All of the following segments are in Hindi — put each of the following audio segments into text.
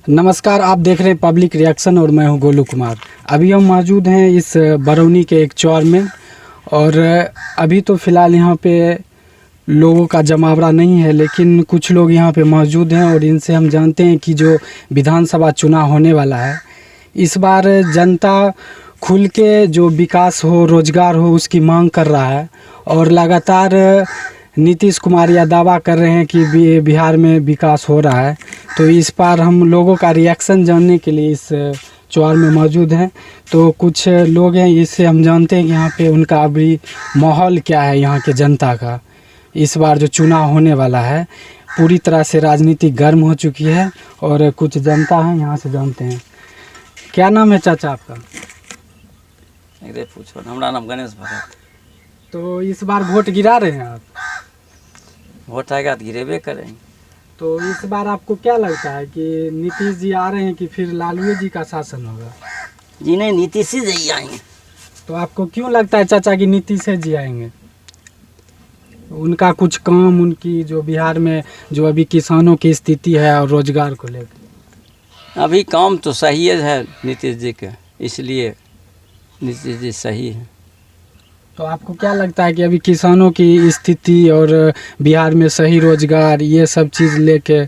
नमस्कार, आप देख रहे हैं पब्लिक रिएक्शन और मैं हूं गोलू कुमार। अभी हम मौजूद हैं इस बरौनी के एक चौर में और अभी तो फ़िलहाल यहाँ पे लोगों का जमावड़ा नहीं है, लेकिन कुछ लोग यहाँ पे मौजूद हैं और इनसे हम जानते हैं कि जो विधानसभा चुनाव होने वाला है, इस बार जनता खुल के जो विकास हो, रोजगार हो, उसकी मांग कर रहा है। और लगातार नीतीश कुमार यह दावा कर रहे हैं कि बिहार में विकास हो रहा है। तो इस बार हम लोगों का रिएक्शन जानने के लिए इस चौर में मौजूद हैं। तो कुछ लोग हैं, इससे हम जानते हैं कि यहाँ पे उनका अभी माहौल क्या है। यहाँ के जनता का इस बार जो चुनाव होने वाला है, पूरी तरह से राजनीति गर्म हो चुकी है और कुछ जनता है यहाँ से जानते हैं। क्या नाम है चाचा आपका? अरे पूछो, हमारा नाम गणेश भगत। तो इस बार वोट गिरा रहे हैं आप? वोट आएगा तो गिरेबे करेंगे। तो इस बार आपको क्या लगता है कि नीतीश जी आ रहे हैं कि फिर लालू जी का शासन होगा? जी नहीं, नीतीश जी आएंगे। तो आपको क्यों लगता है चाचा कि नीतीश जी आएंगे? उनका कुछ काम, उनकी जो बिहार में जो अभी किसानों की स्थिति है और रोजगार को लेकर, अभी काम तो सही है नीतीश जी के, इसलिए नीतीश जी सही है। तो आपको क्या लगता है कि अभी किसानों की स्थिति और बिहार में सही रोजगार, ये सब चीज़ लेके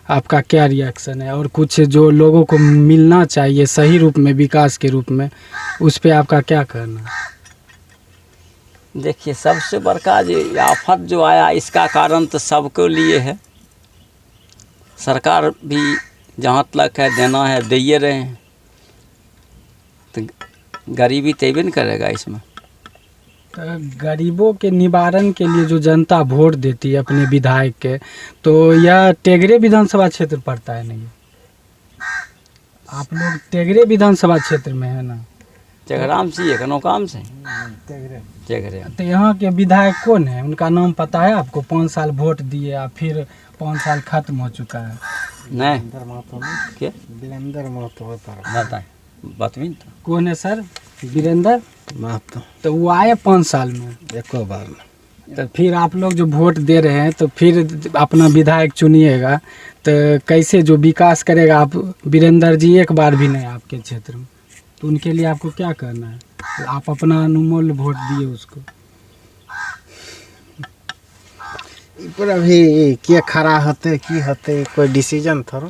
आपका क्या रिएक्शन है? और कुछ जो लोगों को मिलना चाहिए सही रूप में, विकास के रूप में, उस पे आपका क्या कहना है? देखिए, सबसे बड़का जो आफत जो आया, इसका कारण तो सबके लिए है। सरकार भी जहाँ तक है देना है दे रहे हैं, तो गरीबी तैबे नहीं करेगा इसमें। तो गरीबों के निवारण के लिए जो जनता वोट देती है अपने विधायक के, तो यह टेगरे विधानसभा क्षेत्र पड़ता है नहीं? आप लोग टेगरे विधानसभा क्षेत्र में है ना? टेगराम से ये कनो काम से टेगरे। तो यहाँ के विधायक कौन है, उनका नाम पता है आपको? 5 साल वोट दिए और फिर 5 साल खत्म हो चुका है। नहीं, क्या वीरेंद्र महतो बताएं, बतवीन तो कौन है सर? वीरेंद्र महतो। तो वो आए 5 साल में एको बार में। तो फिर आप लोग जो वोट दे रहे हैं, तो फिर अपना विधायक चुनिएगा तो कैसे जो विकास करेगा? आप वीरेंद्र जी एक बार भी नहीं आपके क्षेत्र में, तो उनके लिए आपको क्या करना है? तो आप अपना अनमोल वोट दिए उसको। पर अभी क्या खड़ा होते की होते कोई डिसीजन थोड़ा।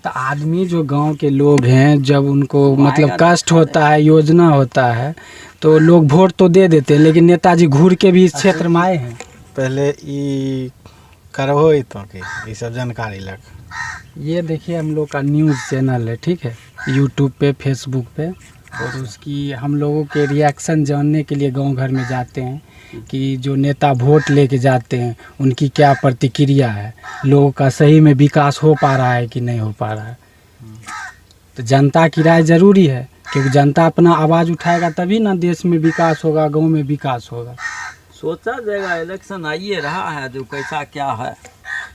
तो आदमी जो गांव के लोग हैं, जब उनको मतलब कष्ट होता है, योजना होता है, तो लोग वोट तो दे देते हैं, लेकिन नेताजी घूर के भी इस क्षेत्र में आए हैं। पहले ई करहो ही तो कि ये सब जानकारी लग। ये देखिए, हम लोग का न्यूज़ चैनल है, ठीक है, यूट्यूब पे, फेसबुक पे, और उसकी हम लोगों के रिएक्शन जानने के लिए गांव घर में जाते हैं कि जो नेता वोट लेके जाते हैं उनकी क्या प्रतिक्रिया है, लोगों का सही में विकास हो पा रहा है कि नहीं हो पा रहा है। तो जनता की राय ज़रूरी है, क्योंकि जनता अपना आवाज़ उठाएगा तभी ना देश में विकास होगा, गांव में विकास होगा। सोचा जाएगा, इलेक्शन आइए रहा है, जो कैसा क्या है।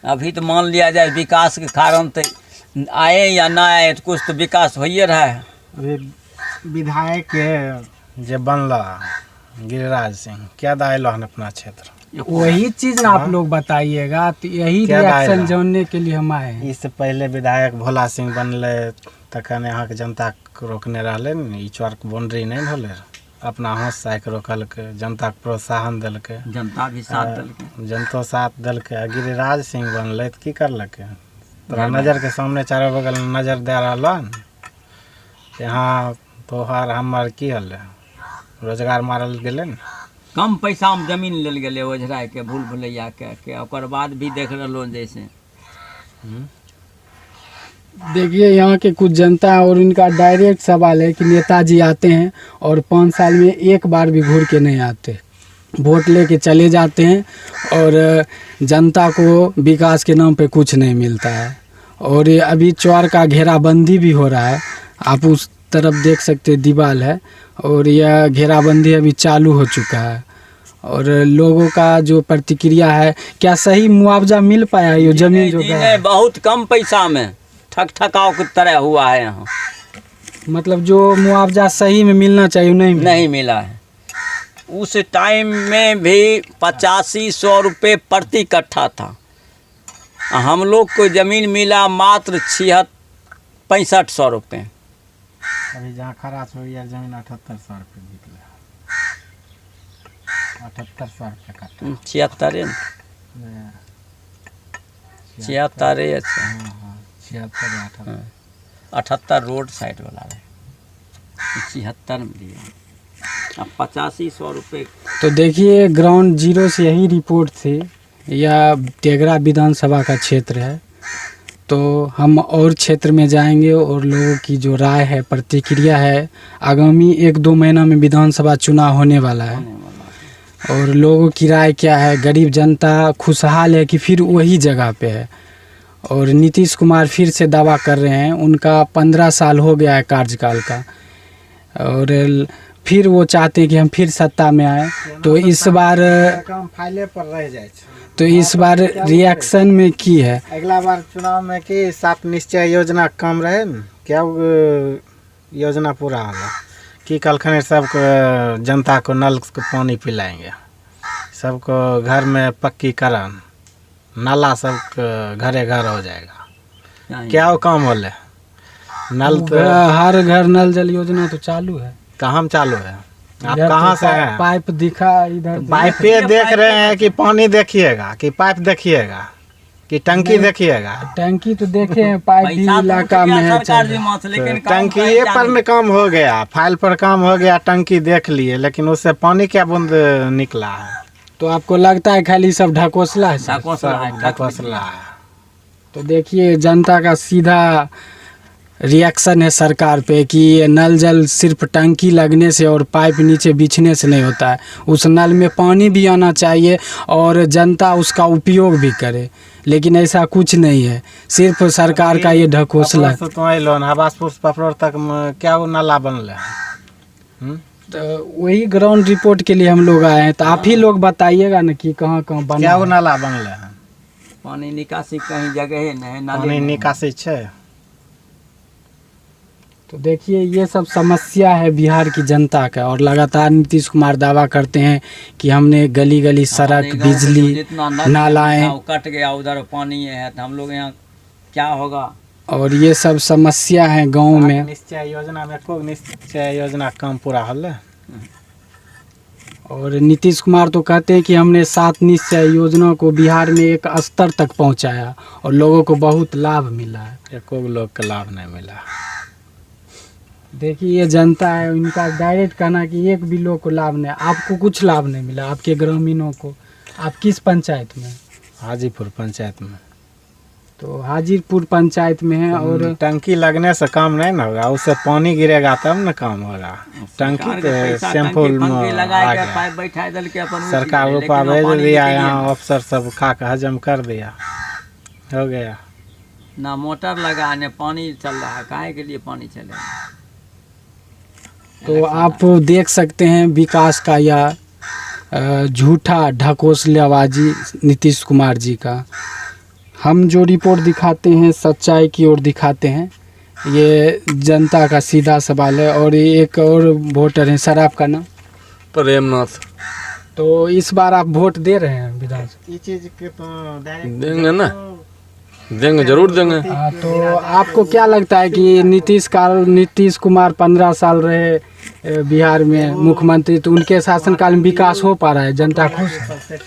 अभी तो मान लिया जाए विकास के कारण तो आए या ना आए, तो कुछ तो विकास हो ही रहा है। अभी विधायक के जे बनला गिरिराज सिंह क्या दायलो हन अपना क्षेत्र, वही चीज़ ना आप लोग बताइएगा। तो यही क्या रिएक्शन जानने के लिए हम आए हैं। इससे पहले विधायक भोला सिंह बनले तखन यहाँ के जनता रोकने रहले न, ई चौर के बाउंड्री नहीं होले, अपना हाथ से रोकलकै, जनता के प्रोत्साहन दिलकै, जनता भी साथ दिलकै, जनतो साथ दिलकै। गिरिराज सिंह बनले तो की करलकै? तोरा नजर के सामने चारों बगल नजर दे रहा न, यहाँ तोहार हमर की हल रोजगार मारल गेले न। कम पैसा में जमीन लेल गेले ओझरा के, भूल भुलैया के, ओकर बाद भी देख रहा जैसे। देखिए, यहाँ के कुछ जनता और उनका डायरेक्ट सवाल है कि नेताजी आते हैं और 5 साल में एक बार भी घूर के नहीं आते, वोट लेके चले जाते हैं और जनता को विकास के नाम पे कुछ नहीं मिलता है। और ये अभी चौर का घेराबंदी भी हो रहा है, आप उस तरफ देख सकते हैं, दीवार है, और यह घेराबंदी अभी चालू हो चुका है। और लोगों का जो प्रतिक्रिया है, क्या सही मुआवजा मिल पाया ये जमीन जो गया? बहुत कम पैसा में ठक ठकाव की तरह हुआ है यहाँ। मतलब जो मुआवजा सही में मिलना चाहिए नहीं मिला है। उस टाइम में भी 85-100 रुपये प्रति कट्ठा था। हम लोग को ज़मीन मिला मात्र 6500 रुपये। अभी जहाँ खरा छोड़िया जमीन 7800 रुपये बिक रहा है। 7800 रुपये कट्ठा। 76 76 अच्छा। हाँ 76 78 रोड साइड वाला है, 76 में दिया। अब 8500 रुपये। तो देखिए ग्राउंड जीरो से यही रिपोर्ट थी। यह तेघरा विधानसभा का क्षेत्र है। तो हम और क्षेत्र में जाएंगे और लोगों की जो राय है, प्रतिक्रिया है। आगामी 1-2 महीना में विधानसभा चुनाव होने वाला है और लोगों की राय क्या है, गरीब जनता खुशहाल है कि फिर वही जगह पे है। और नीतीश कुमार फिर से दावा कर रहे हैं, उनका 15 साल हो गया है कार्यकाल का और फिर वो चाहते हैं कि हम फिर सत्ता में आए। तो इस बार काम फाइले पर रह जाए। तो इस बार रिएक्शन में की है। अगला बार चुनाव में कि 7 निश्चय योजना कम रहे न, क्या योजना पूरा होला कि कलखने सबको जनता को नल को पानी पिलाएंगे, सबको घर में पक्कीकरण, नाला सबको घरे घर हो जाएगा। क्या वो काम होले? नल तो हर घर नल जल योजना तो चालू है। कहाँ में चालू है? आप इधर कहाँ तो से हैं? पाइप दिखा इधर। पाइप पे देख रहे हैं कि पानी देखिएगा कि पाइप देखिएगा कि टंकी देखिएगा? टंकी तो देखे हैं, पाइप भी इलाका में है। टंकी ये पर न काम हो गया, फाइल पर काम हो गया, टंकी देख लिए, लेकिन उससे पानी क्या बूंद निकला है? तो आपको लगता है खाली सब ढकोसला है? ढकोसला है। तो देखिए जनता का सीधा रिएक्शन है सरकार पे कि ये नल जल सिर्फ टंकी लगने से और पाइप नीचे बिछने से नहीं होता है। उस नल में पानी भी आना चाहिए और जनता उसका उपयोग भी करे, लेकिन ऐसा कुछ नहीं है। सिर्फ सरकार का ये ढकोसला। तो हवासपुर पपरोर तक में क्या वो नाला बनल है? तो वही ग्राउंड रिपोर्ट के लिए हम लोग आए हैं। तो आप ही लोग बताइएगा ना कि कहाँ कहाँ बना क्या वो है। नाला बनल है? पानी निकासी कहीं जगह नहीं, पानी निकासी छै। तो देखिए ये सब समस्या है बिहार की जनता का और लगातार नीतीश कुमार दावा करते हैं कि हमने गली गली सड़क, बिजली, नालाएं कट गया, उधर पानी है तो हम लोग यहाँ क्या होगा। और ये सब समस्या है गांव में। निश्चय योजना में कोई निश्चय योजना काम पूरा होले। और नीतीश कुमार तो कहते हैं कि हमने 7 निश्चय योजना को बिहार में एक स्तर तक पहुंचाया और लोगों को बहुत लाभ मिला है। एको लोग का लाभ नहीं मिला। देखिए ये जनता है, उनका डायरेक्ट कहना कि एक भी लोग को लाभ नहीं। आपको कुछ लाभ नहीं मिला, आपके ग्रामीणों को। आप किस पंचायत में? हाजीपुर पंचायत में। तो हाजीपुर पंचायत में है। और टंकी लगने से काम नहीं ना होगा, उससे पानी गिरेगा तब ना काम होगा। टंकी तो सैंपल में आ गया, सरकार रुपया भेज दिया, यहाँ अफसर सब खा के हजम कर दिया, हो गया। ना मोटर लगा न पानी चल रहा है, काहे के लिए पानी चलेगा? तो आप देख सकते हैं विकास का या झूठा ढकोसलेबाजी नीतीश कुमार जी का। हम जो रिपोर्ट दिखाते हैं सच्चाई की ओर दिखाते हैं। ये जनता का सीधा सवाल है। और एक और वोटर हैं, सर आपका नाम? प्रेमनाथ। तो इस बार आप वोट दे रहे हैं विधानसभा? ये चीज के तो देंगे ना, देंगे, जरूर देंगे। तो आपको क्या लगता है कि नीतीश कुमार 15 साल रहे बिहार में मुख्यमंत्री, तो उनके शासनकाल में विकास हो पा रहा है? जनता खुश है?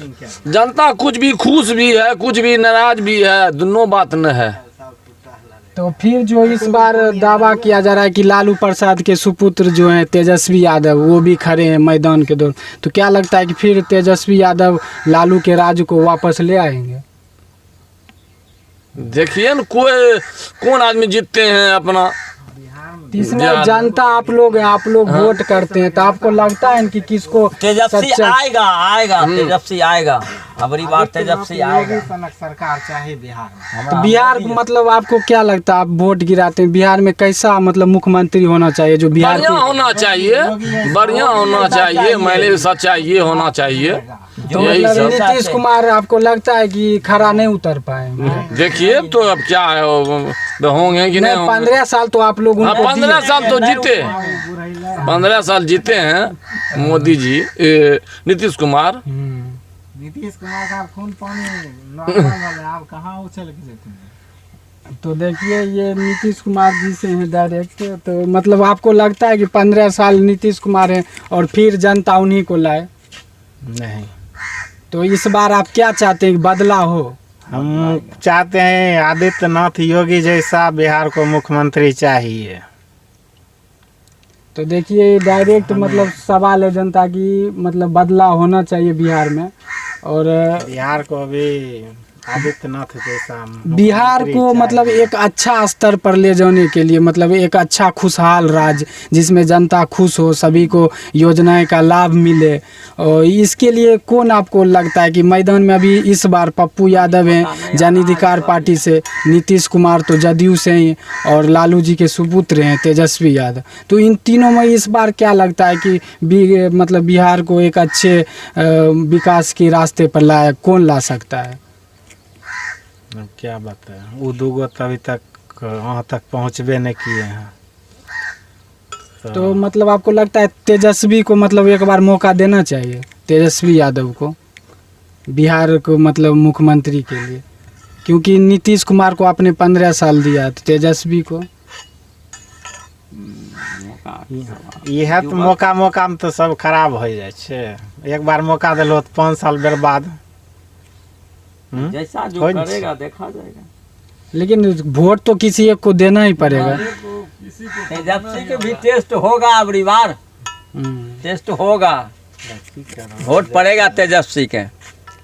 जनता कुछ भी खुश भी है, कुछ भी नाराज भी है, दोनों बात न है। तो फिर जो इस बार दावा किया जा रहा है कि लालू प्रसाद के सुपुत्र जो हैं तेजस्वी यादव, वो भी खड़े हैं मैदान के दौर, तो क्या लगता है कि फिर तेजस्वी यादव लालू के राज को वापस ले आएंगे? देखिए न, कौन आदमी जीतते हैं अपना। इसमें जनता आप लोग हैं, आप लोग वोट करते हैं, तो आपको लगता है कि किसको तेजस्वी आएगा तेजस्वी आएगा, अबरी बार तेजस्वी आएगा। सरकार चाहिए बिहार में। तो बिहार मतलब आपको क्या लगता है, आप वोट गिराते हैं, बिहार में कैसा मतलब मुख्यमंत्री होना चाहिए जो बिहार बढ़िया होना चाहिए, बढ़िया होना चाहिए, मैले सच्चाई ये होना चाहिए। यही सब। नीतीश कुमार आपको लगता है कि खरा नहीं उतर पाएंगे? देखिए तो अब क्या है, होंगे कि नहीं होंगे। 15 साल तो आप लोग उनको 15 साल तो जीते, 15 साल जीते हैं मोदी जी, नीतीश कुमार। नीतीश कुमार का खून पानी नॉर्मल है, आप कहाँ उछल के जेते हैं? तो देखिए ये नीतीश कुमार जी से हैं डायरेक्ट, तो मतलब आपको लगता है कि 15 साल नीतीश कुमार हैं और फिर जनता उन्हीं को लाए? नहीं, तो इस बार आप क्या चाहते हैं कि बदलाव हो? हम चाहते हैं आदित्यनाथ योगी जैसा बिहार को मुख्यमंत्री चाहिए। तो देखिए डायरेक्ट मतलब सवाल है जनता की, मतलब बदलाव होना चाहिए बिहार में। और बिहार को अभी आदित्यनाथ जैसा बिहार मुख्यमंत्री को चाहिए। मतलब एक अच्छा स्तर पर ले जाने के लिए, मतलब एक अच्छा खुशहाल राज्य जिसमें जनता खुश हो, सभी को योजनाएं का लाभ मिले, और इसके लिए कौन आपको लगता है कि मैदान में अभी इस बार पप्पू यादव हैं जन अधिकार पार्टी से, नीतीश कुमार तो जदयू से हैं, और लालू जी के सुपुत्र हैं तेजस्वी यादव, तो इन तीनों में इस बार क्या लगता है कि मतलब बिहार को एक अच्छे विकास के रास्ते पर लाया कौन ला सकता है? अब क्या बताएं, वो दूगो तो अभी तक वहाँ तक पहुँचबे नहीं किए हैं। तो मतलब आपको लगता है तेजस्वी को मतलब एक बार मौका देना चाहिए, तेजस्वी यादव को बिहार को मतलब मुख्यमंत्री के लिए, क्योंकि नीतीश कुमार को आपने 15 साल दिया, तो तेजस्वी को यह तो मौका में तो सब खराब हो जाए छे। एक बार मौका दिलो तो 5 साल बर्बाद। जैसा जो हो नहीं करेगा देखा जाएगा। लेकिन वोट तो किसी एक को देना ही पड़ेगा। तेजस्वी के भी टेस्ट होगा अब बार, टेस्ट होगा, वोट पड़ेगा तेजस्वी के।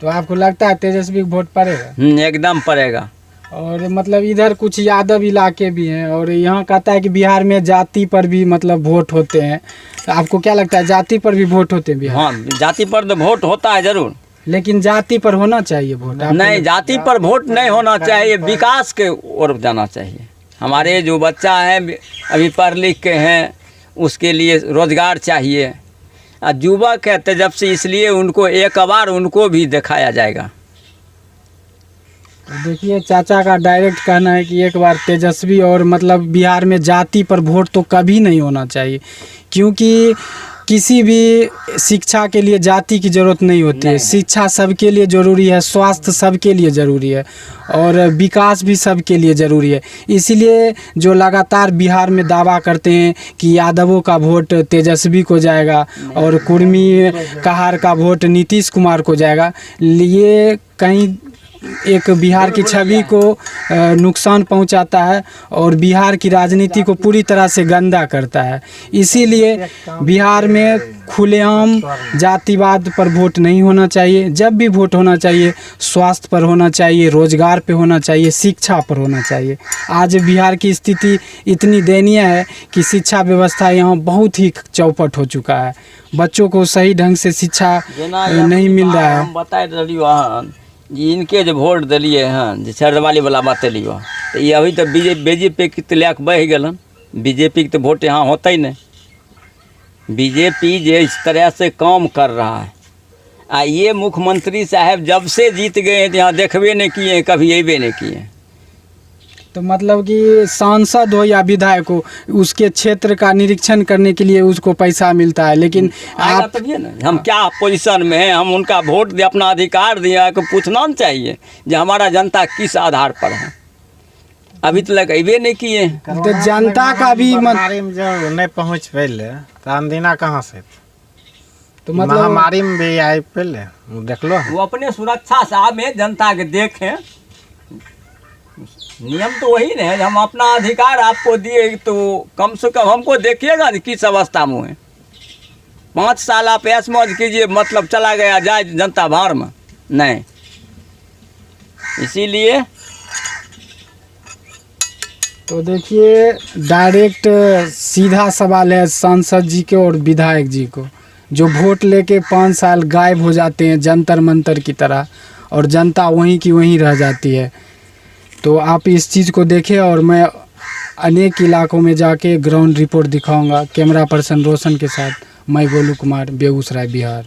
तो आपको लगता है तेजस्वी को वोट पड़ेगा? एकदम पड़ेगा। और मतलब इधर कुछ यादव इलाके भी हैं, और यहाँ कहता है कि बिहार में जाति पर भी मतलब वोट होते हैं, तो आपको क्या लगता है जाति पर भी वोट होते हैं बिहार? हाँ, जाति पर तो वोट होता है जरूर, लेकिन जाति पर होना चाहिए वोट। नहीं, जाति पर वोट नहीं होना चाहिए, विकास के ओर जाना चाहिए। हमारे जो बच्चा है अभी पढ़ लिख के हैं, उसके लिए रोजगार चाहिए। और युवक है तेजस्वी, इसलिए उनको एक बार उनको भी दिखाया जाएगा। तो देखिए चाचा का डायरेक्ट कहना है कि एक बार तेजस्वी, और मतलब बिहार में जाति पर वोट तो कभी नहीं होना चाहिए, क्योंकि किसी भी शिक्षा के लिए जाति की ज़रूरत नहीं होती है। शिक्षा सबके लिए ज़रूरी है, स्वास्थ्य सबके लिए ज़रूरी है, और विकास भी सबके लिए ज़रूरी है। इसीलिए जो लगातार बिहार में दावा करते हैं कि यादवों का वोट तेजस्वी को जाएगा और कुर्मी कहार का वोट नीतीश कुमार को जाएगा, ये कहीं एक बिहार की छवि को नुकसान पहुंचाता है और बिहार की राजनीति को पूरी तरह से गंदा करता है। इसीलिए बिहार में खुलेआम जातिवाद पर वोट नहीं होना चाहिए। जब भी वोट होना चाहिए स्वास्थ्य पर होना चाहिए, रोजगार पे होना चाहिए, शिक्षा पर होना चाहिए। आज बिहार की स्थिति इतनी दयनीय है कि शिक्षा व्यवस्था यहाँ बहुत ही चौपट हो चुका है। बच्चों को सही ढंग से शिक्षा नहीं मिल रहा है। हम बताए रही इनके जो वोट दिलिए हैं, जो छरवाली वाला बतेलियो, तो ये अभी तो बीजेपी के तलाक बह गलन। बीजेपी के तो वोट यहाँ होता ही नहीं। बीजेपी जो इस तरह से काम कर रहा है, ये मुख्यमंत्री साहब जब से जीत गए हैं तो यहाँ देखबे नहीं किए, कभी अबे नहीं किए। तो मतलब कि सांसद हो या विधायक हो, उसके क्षेत्र का निरीक्षण करने के लिए उसको पैसा मिलता है, लेकिन आप तभी ना हम क्या पोजीशन में हैं, हम उनका वोट दे, अपना अधिकार दिया को पूछना न चाहिए जो हमारा जनता किस आधार पर है। अभी तो लगेबे नहीं किए। तो जनता का भी महामारी में जो नहीं पहुँच पहले तो अंदीना कहाँ से, तो मतलब महामारी में भी आई पहले देख लो। वो अपने सुरक्षा से आवे, जनता के देखें। नियम तो वही नहीं है, हम अपना अधिकार आपको दिए तो कम से कम हमको देखिएगा किस अवस्था में है। 5 साल आप ऐश मौज कीजिए, मतलब चला गया जाए जनता भार में नहीं। इसीलिए तो देखिए डायरेक्ट सीधा सवाल है सांसद जी के और विधायक जी को, जो वोट लेके 5 साल गायब हो जाते हैं जंतर मंतर की तरह, और जनता वहीं की वहीं रह जाती है। तो आप इस चीज़ को देखें, और मैं अनेक इलाकों में जाके ग्राउंड रिपोर्ट दिखाऊंगा। कैमरा पर्सन रोशन के साथ मैं गोलू कुमार, बेगूसराय, बिहार।